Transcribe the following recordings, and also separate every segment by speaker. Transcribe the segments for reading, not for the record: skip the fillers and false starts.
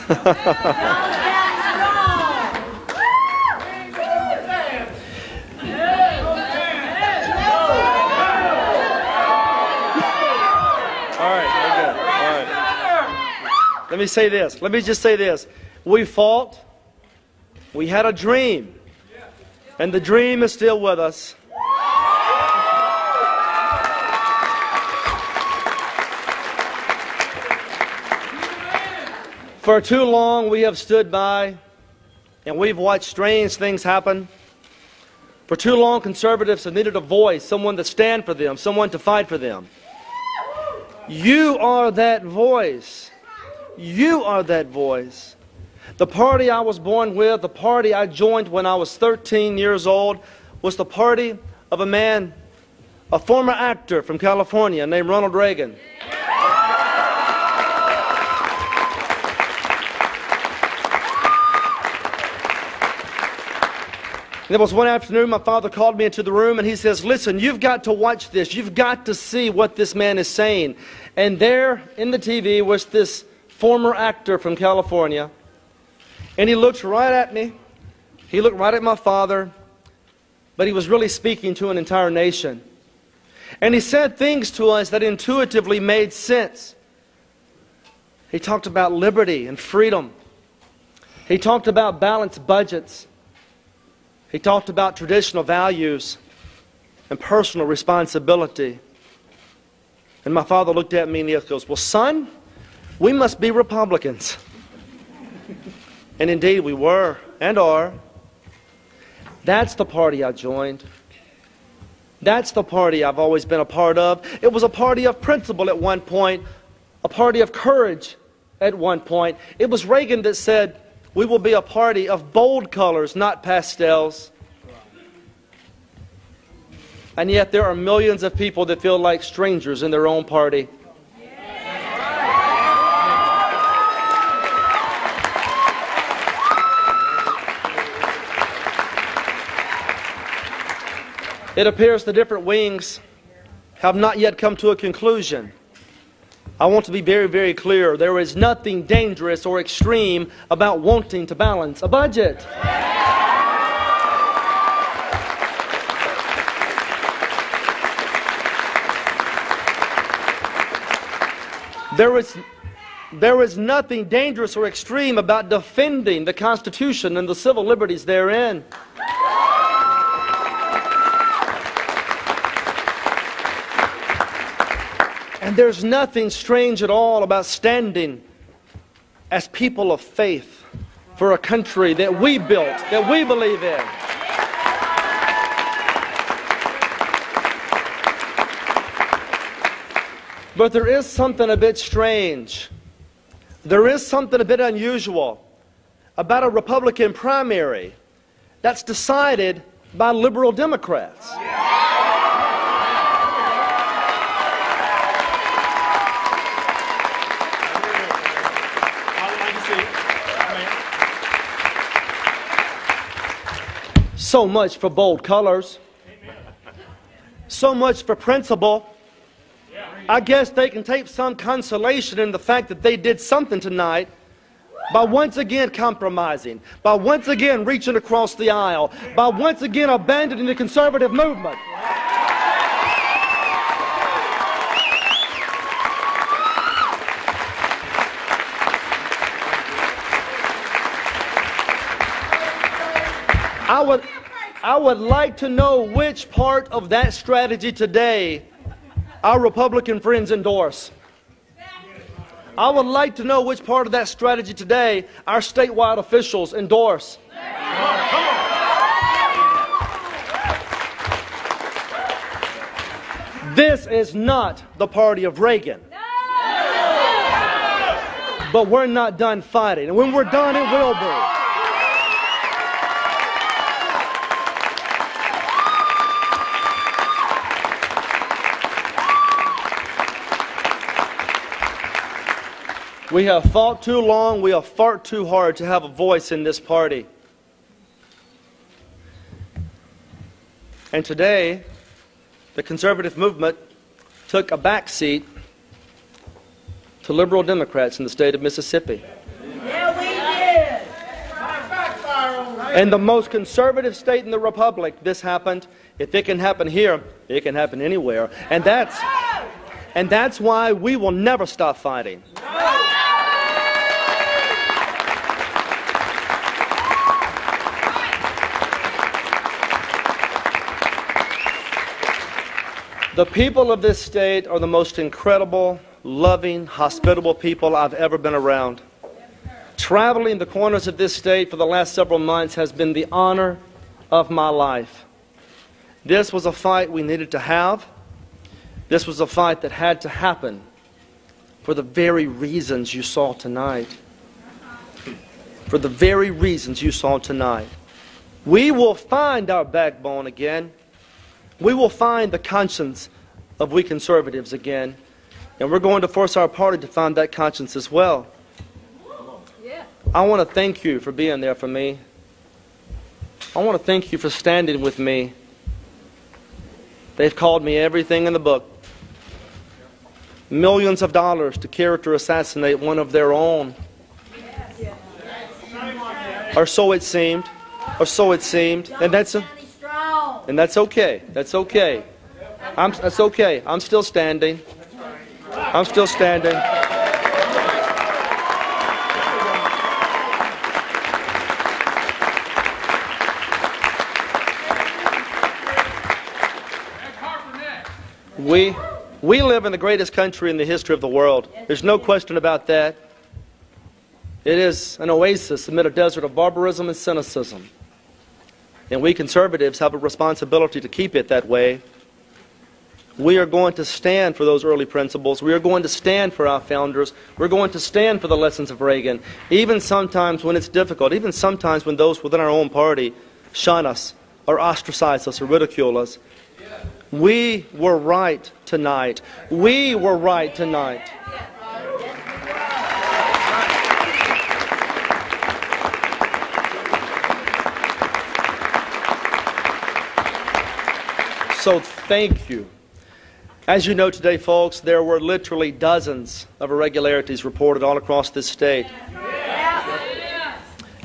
Speaker 1: Let me say this. Let me just say this. We fought. We had a dream. And the dream is still with us. For too long we have stood by and we've watched strange things happen. For too long conservatives have needed a voice, someone to stand for them, someone to fight for them. You are that voice. You are that voice. The party I was born with, the party I joined when I was 13 years old, was the party of a man, a former actor from California named Ronald Reagan. There was one afternoon, my father called me into the room and he says, listen, you've got to watch this. You've got to see what this man is saying. And there in the TV was this former actor from California. And he looked right at me. He looked right at my father. But he was really speaking to an entire nation. And he said things to us that intuitively made sense. He talked about liberty and freedom. He talked about balanced budgets. He talked about traditional values and personal responsibility. And my father looked at me and he goes, well, son, we must be Republicans. And indeed we were and are. That's the party I joined. That's the party I've always been a part of. It was a party of principle at one point, a party of courage at one point. It was Reagan that said, we will be a party of bold colors, not pastels. And yet there are millions of people that feel like strangers in their own party. It appears the different wings have not yet come to a conclusion. I want to be very, very clear. There is nothing dangerous or extreme about wanting to balance a budget. There is nothing dangerous or extreme about defending the Constitution and the civil liberties therein. And there's nothing strange at all about standing as people of faith for a country that we built, that we believe in. But there is something a bit strange. There is something a bit unusual about a Republican primary that's decided by liberal Democrats. So much for bold colors. So much for principle. I guess they can take some consolation in the fact that they did something tonight by once again compromising, by once again reaching across the aisle, by once again abandoning the conservative movement. I would like to know which part of that strategy today our Republican friends endorse. I would like to know which part of that strategy today our statewide officials endorse. This is not the party of Reagan. But we're not done fighting. And when we're done, it will be. We have fought too long, we have fought too hard to have a voice in this party. And today, the conservative movement took a backseat to liberal Democrats in the state of Mississippi.
Speaker 2: Yeah, we
Speaker 1: In the most conservative state in the Republic, this happened. If it can happen here, it can happen anywhere. And that's why we will never stop fighting. The people of this state are the most incredible, loving, hospitable people I've ever been around. Traveling the corners of this state for the last several months has been the honor of my life. This was a fight we needed to have. This was a fight that had to happen for the very reasons you saw tonight. For the very reasons you saw tonight. We will find our backbone again. We will find the conscience of we conservatives again. And we're going to force our party to find that conscience as well. I want to thank you for being there for me. I want to thank you for standing with me. They've called me everything in the book. Millions of dollars to character assassinate one of their own. Or so it seemed. Or so it seemed. And that's okay. That's okay. That's okay. I'm still standing. I'm still standing. We live in the greatest country in the history of the world. There's no question about that. It is an oasis amid a desert of barbarism and cynicism. And we conservatives have a responsibility to keep it that way. We are going to stand for those early principles. We are going to stand for our founders. We're going to stand for the lessons of Reagan, even sometimes when it's difficult, even sometimes when those within our own party shun us or ostracize us or ridicule us. We were right tonight. We were right tonight. So thank you. As you know today, folks, there were literally dozens of irregularities reported all across this state.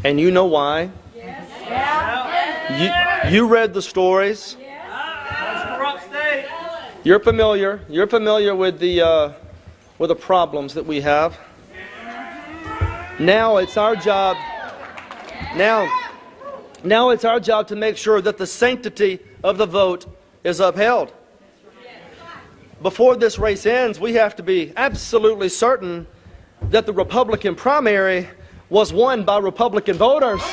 Speaker 1: And you know why. You read the stories. You're familiar with the problems that we have. Now it's our job. Now it's our job to make sure that the sanctity of the vote is upheld. Before this race ends, we have to be absolutely certain that the Republican primary was won by Republican voters.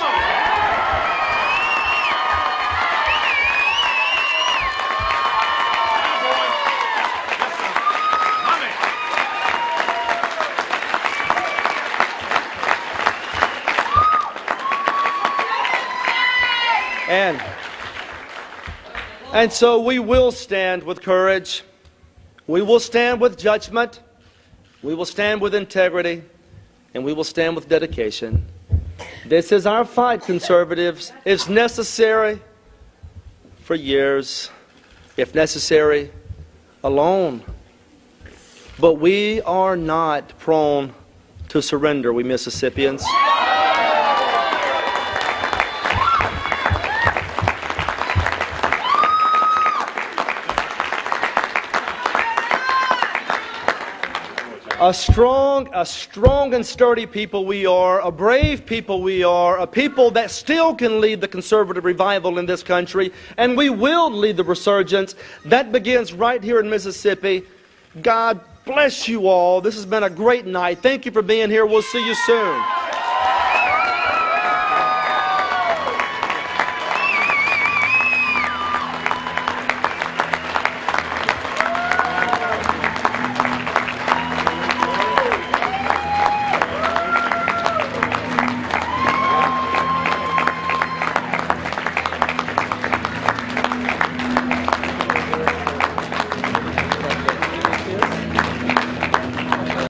Speaker 1: And so we will stand with courage. We will stand with judgment. We will stand with integrity. And we will stand with dedication. This is our fight, conservatives. It's necessary for years, if necessary, alone. But we are not prone to surrender, we Mississippians. A strong and sturdy people we are, a brave people we are, a people that still can lead the conservative revival in this country, and we will lead the resurgence. That begins right here in Mississippi. God bless you all. This has been a great night. Thank you for being here. We'll see you soon.